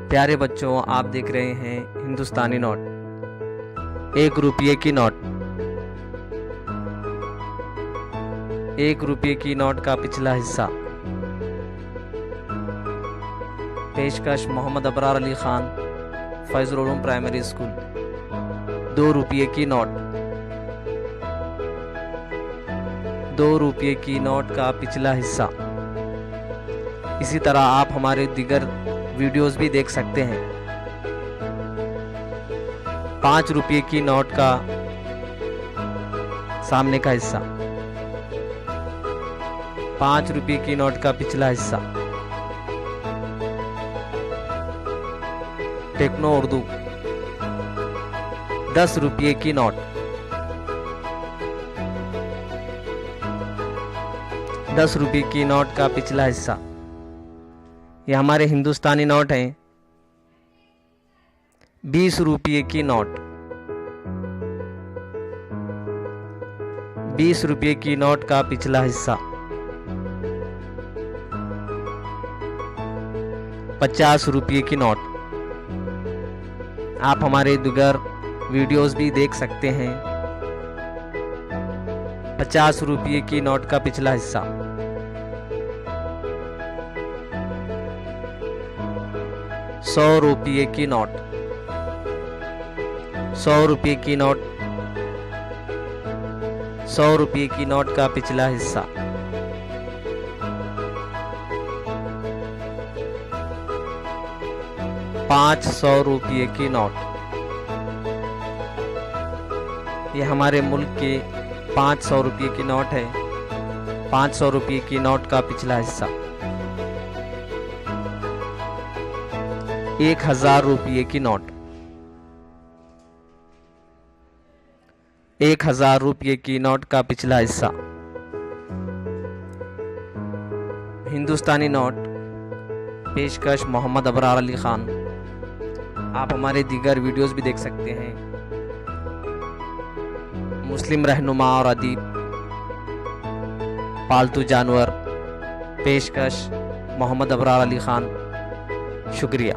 प्यारे बच्चों, आप देख रहे हैं हिंदुस्तानी नोट। 1 रुपये की नोट। 1 रुपये की नोट का पिछला हिस्सा। पेशकश मोहम्मद अबरार अली खान, फैजुल उलूम प्राइमरी स्कूल। 2 रुपये की नोट। 2 रुपये की नोट का पिछला हिस्सा। इसी तरह आप हमारे दीगर वीडियोस भी देख सकते हैं। 5 रुपये की नोट का सामने का हिस्सा। 5 रुपये की नोट का पिछला हिस्सा। टेक्नो उर्दू। 10 रुपये की नोट। 10 रुपये की नोट का पिछला हिस्सा। ये हमारे हिंदुस्तानी नोट हैं। 20 रुपये की नोट। 20 रुपये की नोट का पिछला हिस्सा। 50 रुपये की नोट। आप हमारे दीगर वीडियोस भी देख सकते हैं। 50 रुपये की नोट का पिछला हिस्सा। 100 रुपये की नोट। 100 रुपये की नोट। 100 रुपये की नोट का पिछला हिस्सा। 500 रुपये की नोट। ये हमारे मुल्क के 500 रुपये की नोट है। 500 रुपये की नोट का पिछला हिस्सा। 1000 रुपये की नोट। 1000 रुपये की नोट का पिछला हिस्सा। हिंदुस्तानी नोट। पेशकश मोहम्मद अबरार अली खान। आप हमारे दीगर वीडियोस भी देख सकते हैं। मुस्लिम रहनुमा और अदीब। पालतू जानवर। पेशकश मोहम्मद अबरार अली खान। शुक्रिया।